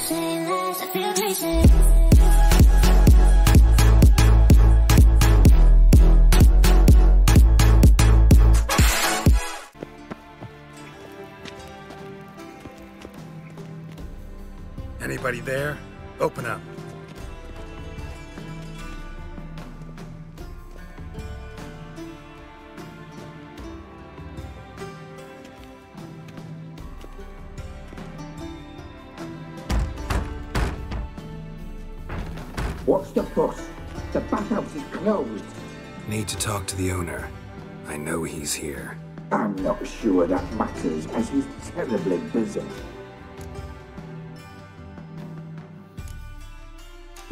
say less, I feel crazy. Anybody there? Open up. What's the fuss? The bathhouse is closed. Need to talk to the owner. I know he's here. I'm not sure that matters, as he's terribly busy.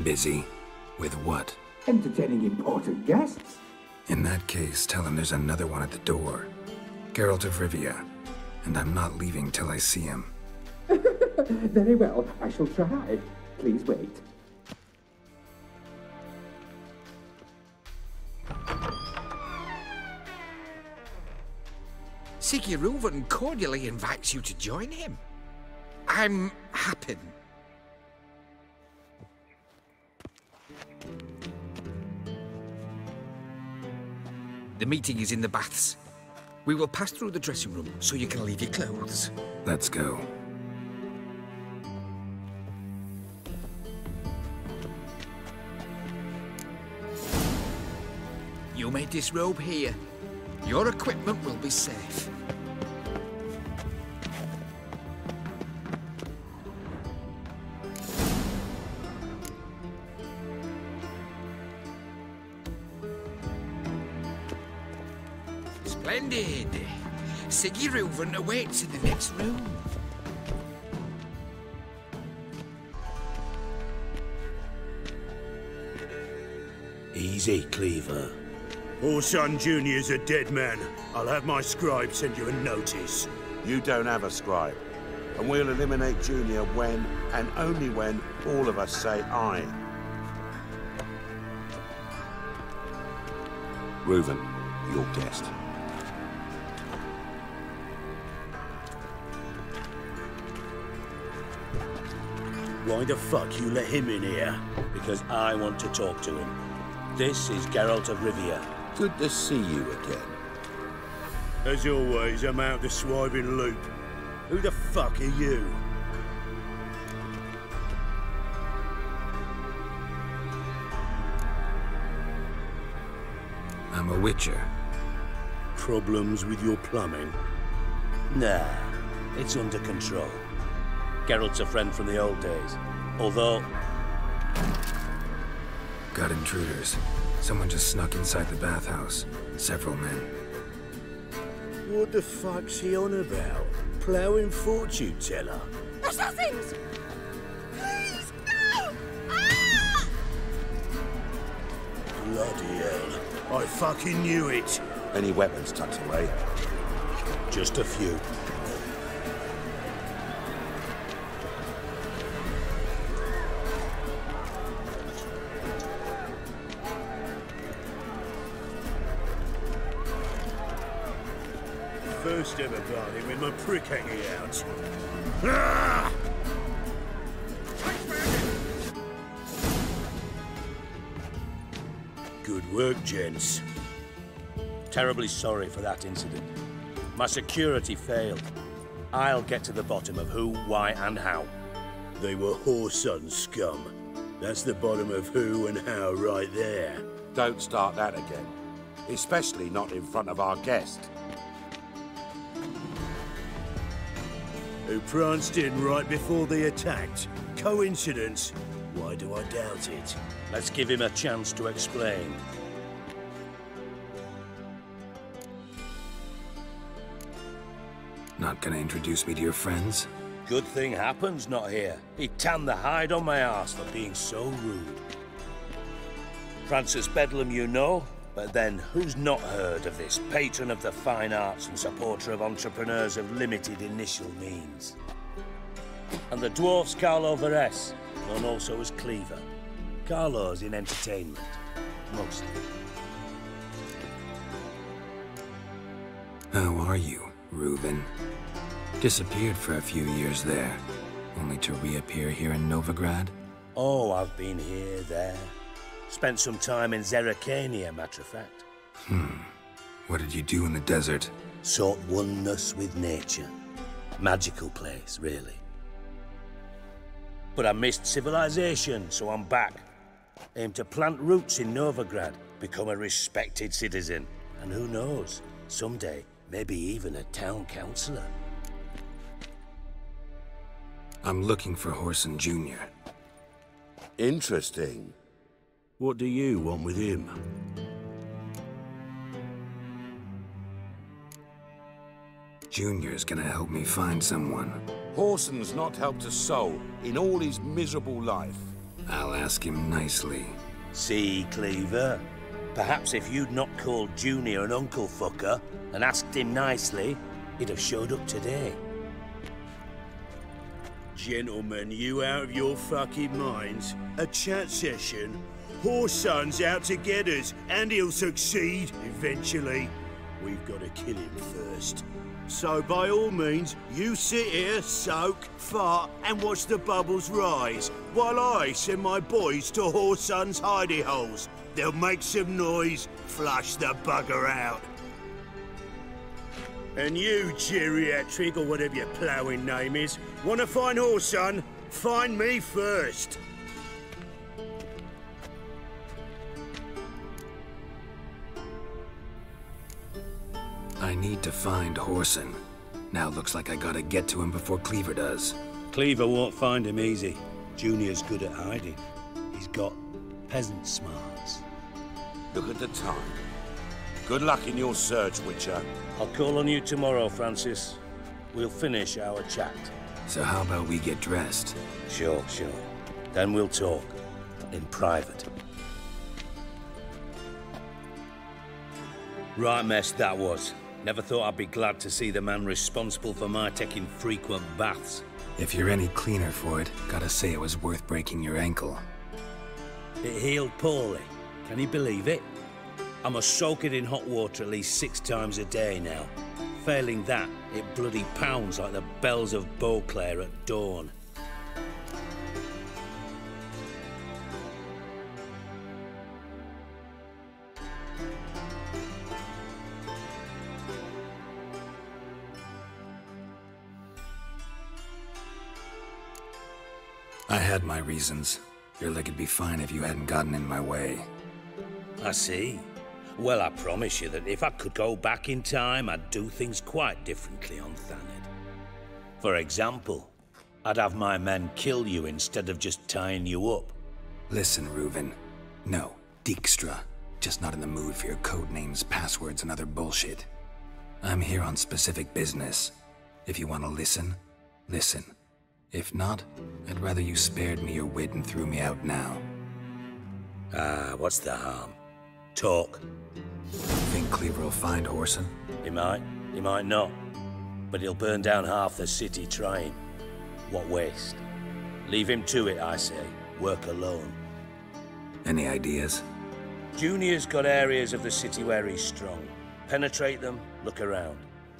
Busy? With what? Entertaining important guests. In that case, tell him there's another one at the door. Geralt of Rivia. And I'm not leaving till I see him. Very well, I shall try. Please wait. Sigurd cordially invites you to join him. I'm happy. The meeting is in the baths. We will pass through the dressing room so you can leave your clothes. Let's go. You may disrobe here. Your equipment will be safe. Splendid! Sigurd awaits in the next room. Easy, Cleaver. Orson Jr.'s a dead man. I'll have my scribe send you a notice. You don't have a scribe. And we'll eliminate Junior when, and only when, all of us say aye. Reuven, your guest. Why the fuck you let him in here? Because I want to talk to him. This is Geralt of Rivia. Good to see you again. As always, I'm out the swiving loop. Who the fuck are you? I'm a witcher. Problems with your plumbing? Nah, it's under control. Geralt's a friend from the old days. Although... Got intruders. Someone just snuck inside the bathhouse. Several men. What the fuck's he on about? Ploughing fortune teller? Assassins! Please, no! Ah! Bloody hell. I fucking knew it. Any weapons tucked away? Just a few. First ever party with my prick hanging out. Ah! Good work, gents. Terribly sorry for that incident. My security failed. I'll get to the bottom of who, why, and how. They were whoreson scum. That's the bottom of who and how right there. Don't start that again. Especially not in front of our guest. Who pranced in right before they attacked. Coincidence? Why do I doubt it? Let's give him a chance to explain. Not gonna introduce me to your friends? Good thing Happen's not here. He tanned the hide on my arse for being so rude. Francis Bedlam you know, but then who's not heard of this patron of the fine arts and supporter of entrepreneurs of limited initial means? And the dwarf's Carlo Veres, known also as Cleaver. Carlo's in entertainment, mostly. How are you, Reuven? Disappeared for a few years there. only to reappear here in Novigrad? Oh, I've been here, there. Spent some time in Zerrikania, matter of fact. What did you do in the desert? Sought oneness with nature. Magical place, really. But I missed civilization, so I'm back. Aim to plant roots in Novigrad, become a respected citizen. And who knows, someday, maybe even a town councillor. I'm looking for Horson Jr. Interesting. What do you want with him? Junior's gonna help me find someone. Horson's not helped a soul in all his miserable life. I'll ask him nicely. See, Cleaver? Perhaps if you'd not called Junior an uncle fucker and asked him nicely, he'd have showed up today. Gentlemen, you out of your fucking minds? A chat session? Horson's out to get us, and he'll succeed eventually. We've got to kill him first. So by all means, you sit here, soak, fart, and watch the bubbles rise, while I send my boys to Horson's hidey holes. They'll make some noise, flush the bugger out. And you, geriatric, or whatever your ploughing name is, want to find Horson? Find me first. I need to find Horson. Now looks like I gotta get to him before Cleaver does. Cleaver won't find him easy. Junior's good at hiding. He's got peasant smarts. Look at the time. Good luck in your search, Witcher. I'll call on you tomorrow, Francis. We'll finish our chat. So how about we get dressed? Sure. Then we'll talk. In private. Right mess that was. Never thought I'd be glad to see the man responsible for my taking frequent baths. If you're any cleaner for it, gotta say it was worth breaking your ankle. It healed poorly. Can you believe it? I must soak it in hot water at least 6 times a day now. Failing that, it bloody pounds like the bells of Beauclair at dawn. I had my reasons. Your leg would be fine if you hadn't gotten in my way. I see. Well, I promise you that if I could go back in time, I'd do things quite differently on Thanedd. For example, I'd have my men kill you instead of just tying you up. Listen, Reuven. No, Dijkstra. Just not in the mood for your code names, passwords, and other bullshit. I'm here on specific business. If you want to listen, listen. If not, I'd rather you spared me your wit and threw me out now. What's the harm? Talk. Think Cleaver will find Horson? He might not. But he'll burn down half the city trying. What waste? Leave him to it, I say. Work alone. Any ideas? Junior's got areas of the city where he's strong. Penetrate them, look around.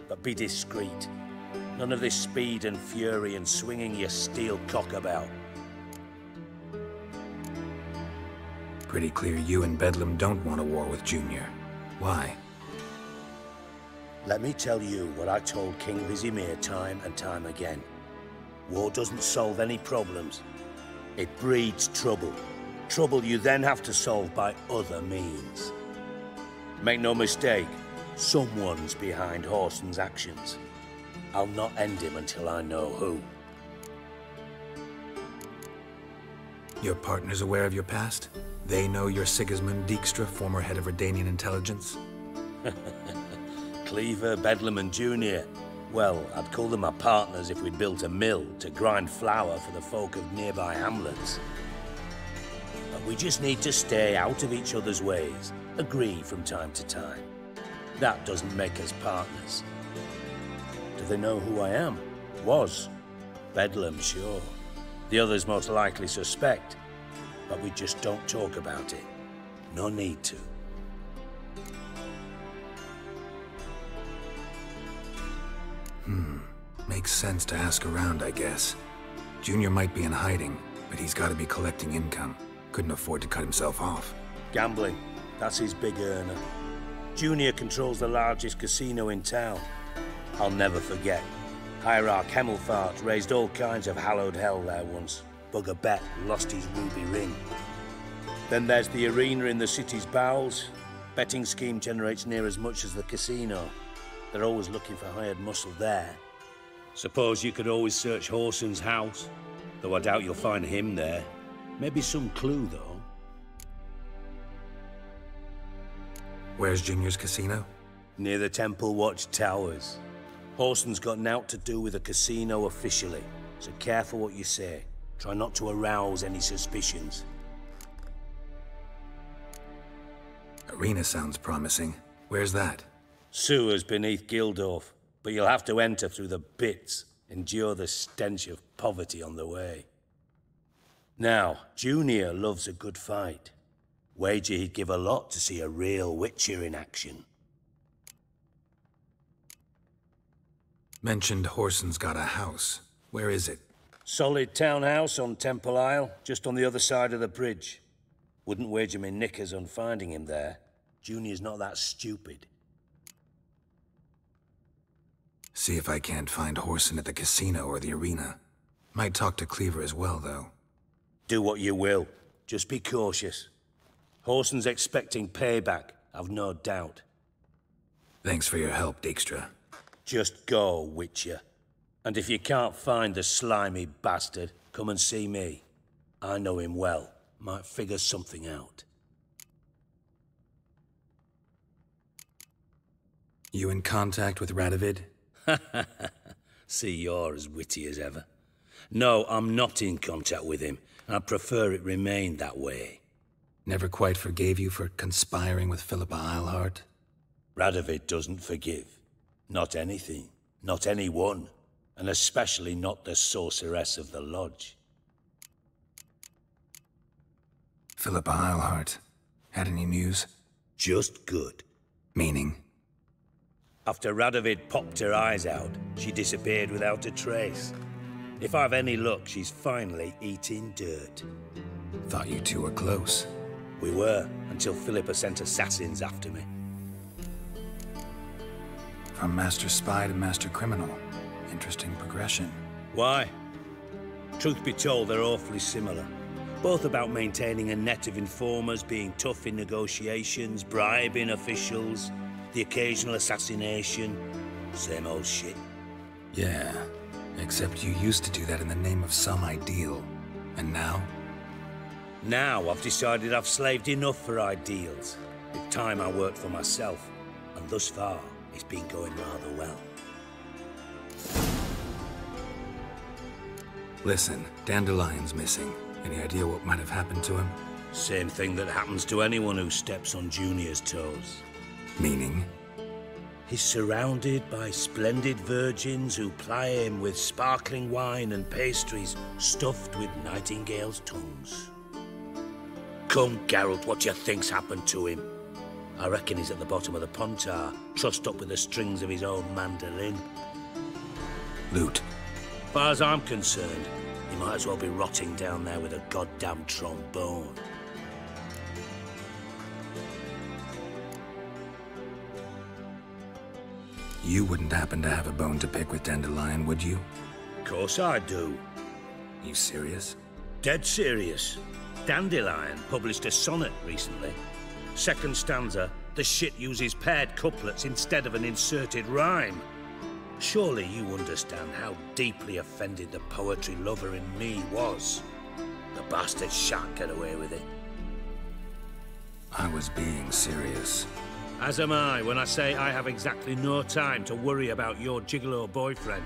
But be discreet. None of this speed and fury and swinging your steel cock about. Pretty clear you and Bedlam don't want a war with Junior. Why? Let me tell you what I told King Vizimir time and time again. War doesn't solve any problems. It breeds trouble. Trouble you then have to solve by other means. Make no mistake, someone's behind Horson's actions. I'll not end him until I know who. Your partner's aware of your past? They know you're Sigismund Dijkstra, former head of Redanian intelligence? Cleaver, Bedlam and Junior. Well, I'd call them my partners if we'd built a mill to grind flour for the folk of nearby hamlets. But we just need to stay out of each other's ways, agree from time to time. That doesn't make us partners. Do they know who I am? Was. Bedlam, sure. The others most likely suspect. But we just don't talk about it. No need to. Makes sense to ask around, I guess. Junior might be in hiding, but he's got to be collecting income. Couldn't afford to cut himself off. Gambling. That's his big earner. Junior controls the largest casino in town. I'll never forget. Hierarch Hemmelfart raised all kinds of hallowed hell there once. Bugger Bet lost his ruby ring. Then there's the arena in the city's bowels. Betting scheme generates near as much as the casino. They're always looking for hired muscle there. Suppose you could always search Horson's house. Though I doubt you'll find him there. Maybe some clue, though. Where's Junior's casino? Near the Temple Watch Towers. Horson's got naught to do with the casino officially, so careful what you say. Try not to arouse any suspicions. Arena sounds promising. Where's that? Sewers beneath Gildorf, but you'll have to enter through the bits, endure the stench of poverty on the way. Now, Junior loves a good fight. Wager he'd give a lot to see a real Witcher in action. Mentioned Horson's got a house. Where is it? Solid townhouse on Temple Isle, just on the other side of the bridge. Wouldn't wager me knickers on finding him there. Junior's not that stupid. See if I can't find Horson at the casino or the arena. Might talk to Cleaver as well, though. Do what you will. Just be cautious. Horson's expecting payback, I've no doubt. Thanks for your help, Dijkstra. Just go, Witcher. And if you can't find the slimy bastard, come and see me. I know him well. Might figure something out. You in contact with Radovid? See, you're as witty as ever. No, I'm not in contact with him. I'd prefer it remained that way. Never quite forgave you for conspiring with Philippa Eilhart? Radovid doesn't forgive. Not anything. Not anyone. And especially not the sorceress of the lodge. Philippa Eilhart. Had any news? Just good. Meaning? After Radovid popped her eyes out, she disappeared without a trace. If I've any luck, she's finally eating dirt. Thought you two were close. We were, until Philippa sent assassins after me. From Master Spy to Master Criminal. Interesting progression. Why? Truth be told, they're awfully similar. Both about maintaining a net of informers, being tough in negotiations, bribing officials, the occasional assassination. Same old shit. Yeah, except you used to do that in the name of some ideal. And now? Now I've decided I've slaved enough for ideals. It's time I worked for myself. And thus far, it's been going rather well. Listen, Dandelion's missing. Any idea what might have happened to him? Same thing that happens to anyone who steps on Junior's toes. Meaning? He's surrounded by splendid virgins who ply him with sparkling wine and pastries stuffed with nightingales' tongues. Come, Geralt, what do you think's happened to him? I reckon he's at the bottom of the Pontar, trussed up with the strings of his own mandolin. Loot. As far as I'm concerned, he might as well be rotting down there with a goddamn trombone. You wouldn't happen to have a bone to pick with Dandelion, would you? Of course I do. You serious? Dead serious. Dandelion published a sonnet recently. Second stanza, the shit uses paired couplets instead of an inserted rhyme. Surely you understand how deeply offended the poetry lover in me was. The bastard shan't get away with it. I was being serious. As am I when I say I have exactly no time to worry about your gigolo boyfriend.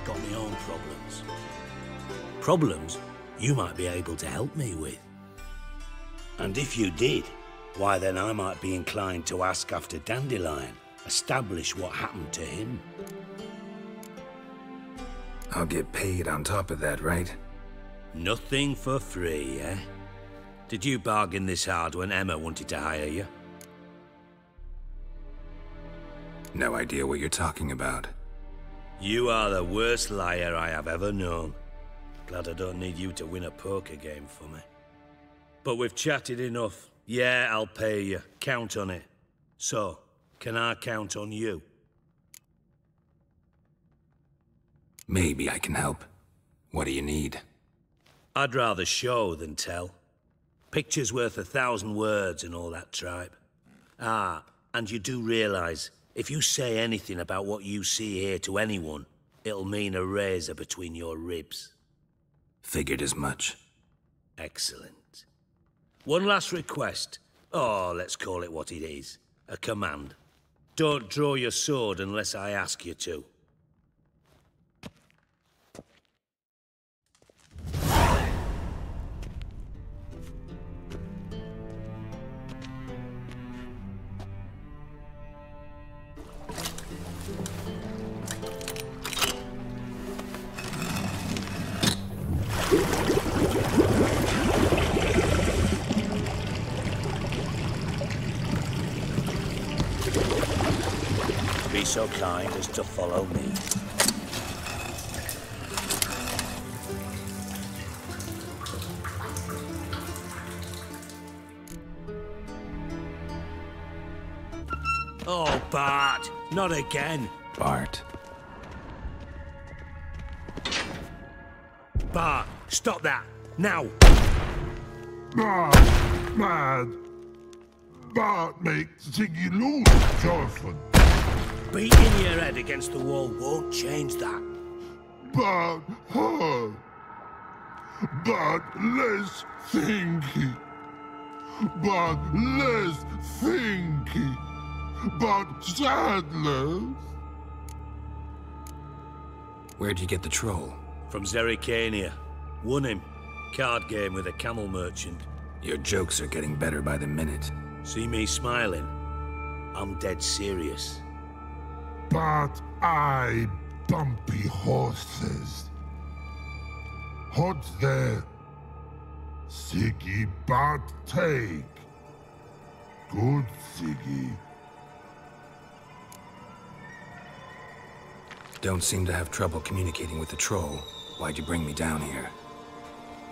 Got my own problems. Problems you might be able to help me with. And if you did, why then I might be inclined to ask after Dandelion, establish what happened to him. I'll get paid on top of that, right? Nothing for free, eh? Did you bargain this hard when Emma wanted to hire you? No idea what you're talking about. You are the worst liar I have ever known. Glad I don't need you to win a poker game for me. But we've chatted enough. Yeah, I'll pay you. Count on it. So, can I count on you? Maybe I can help. What do you need? I'd rather show than tell. Picture's worth 1,000 words and all that tripe. Ah, and you do realize, if you say anything about what you see here to anyone, it'll mean a razor between your ribs. Figured as much. Excellent. One last request. Oh, let's call it what it is. A command. Don't draw your sword unless I ask you to. Be so kind as to follow me. Oh, Bart! Not again! Bart. Bart, stop that! Now! Bart, mad. Bart makes Ziggy lose, Jonathan. Beating your head against the wall won't change that. Bart hurt. Bart less thinky. Bart less thinky. Bart sadless. Where'd you get the troll? From Zerrikania. Won him. Card game with a camel merchant. Your jokes are getting better by the minute. See me smiling? I'm dead serious. But I bumpy horses. Hot there. Siggy Bart take. Good Siggy. Don't seem to have trouble communicating with the troll. Why'd you bring me down here?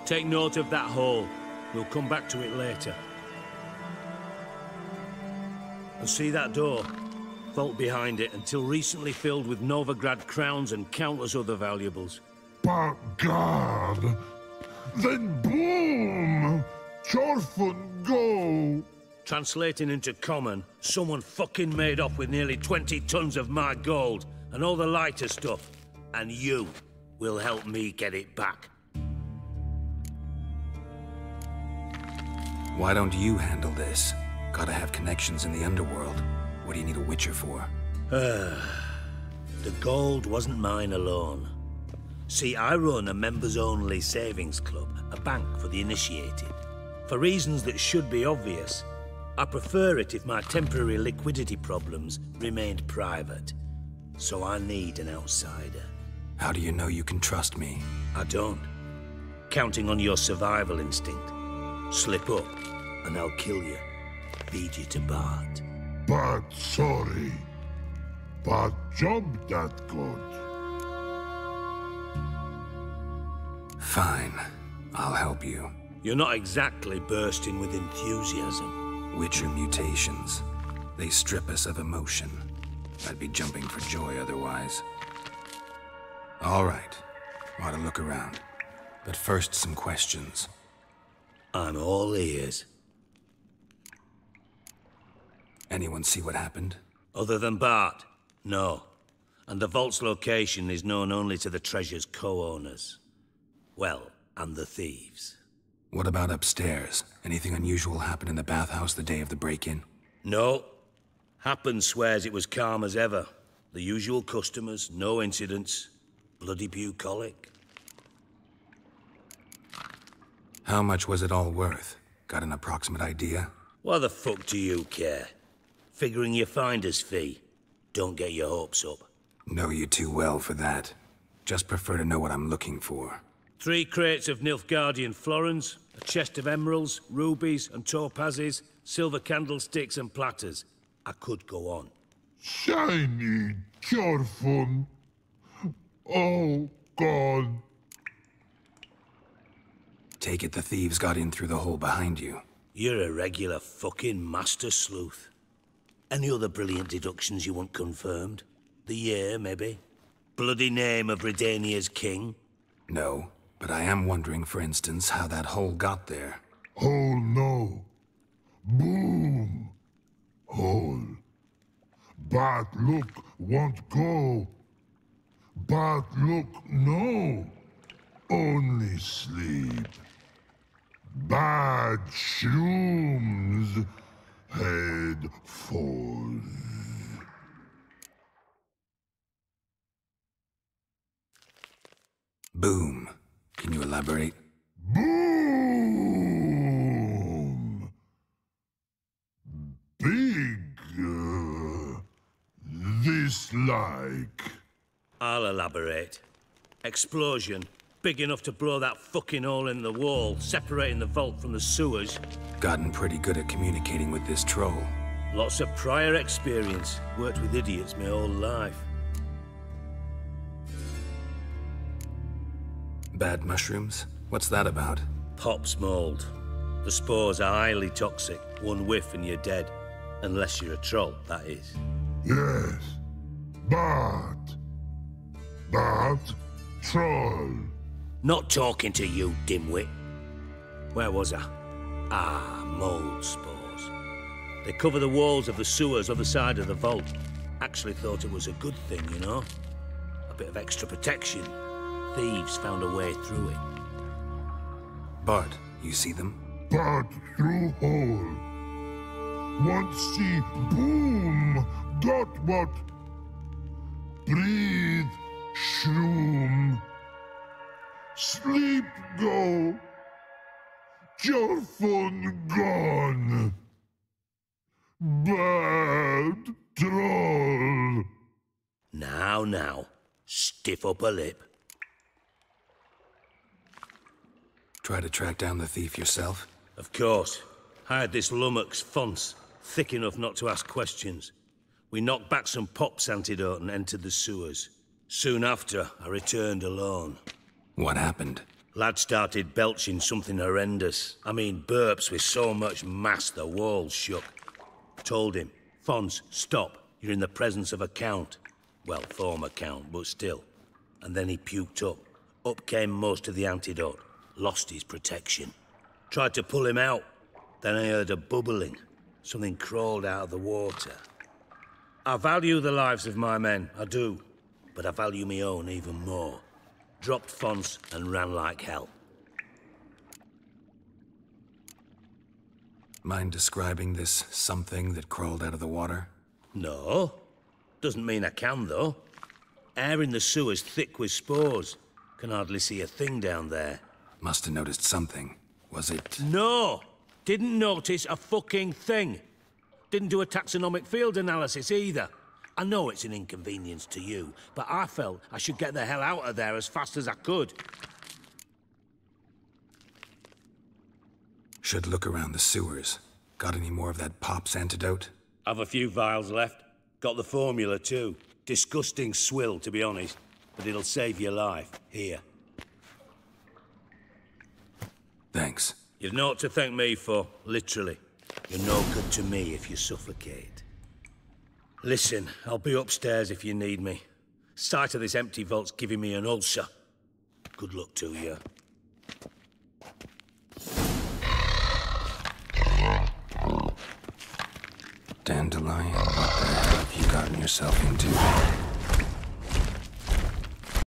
Take note of that hole. We'll come back to it later. And see that door? Vault behind it, until recently filled with Novigrad crowns and countless other valuables. But God, then boom! Chorfun go! Translating into common, someone fucking made off with nearly 20 tons of my gold, and all the lighter stuff. And you will help me get it back. Why don't you handle this? Gotta have connections in the underworld. What do you need a witcher for? The gold wasn't mine alone. See, I run a members-only savings club, a bank for the initiated. For reasons that should be obvious, I prefer it if my temporary liquidity problems remained private. So I need an outsider. How do you know you can trust me? I don't. Counting on your survival instinct. Slip up, and I'll kill you. Lead you to Bart. But sorry. But job that good. Fine. I'll help you. You're not exactly bursting with enthusiasm. Witcher mutations. They strip us of emotion. I'd be jumping for joy otherwise. All right. Want to look around. But first, some questions. I'm all ears. Anyone see what happened? Other than Bart? No. And the vault's location is known only to the treasure's co-owners. Well, and the thieves. What about upstairs? Anything unusual happen in the bathhouse the day of the break-in? No. Happen swears it was calm as ever. The usual customers, no incidents. Bloody bucolic. How much was it all worth? Got an approximate idea? Why the fuck do you care? Figuring your finder's fee. Don't get your hopes up. Know you too well for that. Just prefer to know what I'm looking for. 3 crates of Nilfgaardian florins, a chest of emeralds, rubies and topazes, silver candlesticks and platters. I could go on. Shiny Chorfun. Oh, God. Take it the thieves got in through the hole behind you. You're a regular fucking master sleuth. Any other brilliant deductions you want confirmed? The year, maybe? Bloody name of Redania's king? No, but I am wondering, for instance, how that hole got there. Hole no. Boom. Hole. Bad look won't go. Bad look no. Only sleep. Bad shrooms. Head falls. Boom. Can you elaborate? Boom! Big. This like. I'll elaborate. Explosion. Big enough to blow that fucking hole in the wall, separating the vault from the sewers. Gotten pretty good at communicating with this troll. Lots of prior experience. Worked with idiots my whole life. Bad mushrooms? What's that about? Pops mold. The spores are highly toxic. One whiff and you're dead. Unless you're a troll, that is. Yes. Bad. Bad troll. Not talking to you, dimwit. Where was I? Ah, mold spores. They cover the walls of the sewers other side of the vault. Actually thought it was a good thing, you know? A bit of extra protection. Thieves found a way through it. Bart, you see them? Bad through hole. Want see boom. Got what? Breathe. Shroom. Sleep go. Your phone gone. Bad troll. Now. Stiff upper lip. Try to track down the thief yourself? Of course. Hired this lummox Fonce, thick enough not to ask questions. We knocked back some Pop's antidote and entered the sewers. Soon after, I returned alone. What happened? Lad started belching something horrendous. I mean, burps with so much mass the walls shook. Told him, Fonce, stop. You're in the presence of a count. Well, former count, but still. And then he puked up. Up came most of the antidote. Lost his protection. Tried to pull him out. Then I heard a bubbling. Something crawled out of the water. I value the lives of my men, I do. But I value my own even more. Dropped Fonce and ran like hell. Mind describing this something that crawled out of the water? No. Doesn't mean I can, though. Air in the sewer's thick with spores. Can hardly see a thing down there. Must have noticed something. Was it... No! Didn't notice a fucking thing. Didn't do a taxonomic field analysis either. I know it's an inconvenience to you, but I felt I should get the hell out of there as fast as I could. Should look around the sewers. Got any more of that Pop's antidote? I've a few vials left. Got the formula too. Disgusting swill, to be honest. But it'll save your life. Here. Thanks. You've naught to thank me for, literally. You're no good to me if you suffocate. Listen, I'll be upstairs if you need me. Sight of this empty vault's giving me an ulcer. Good luck to you. Dandelion, what the hell have you gotten yourself into?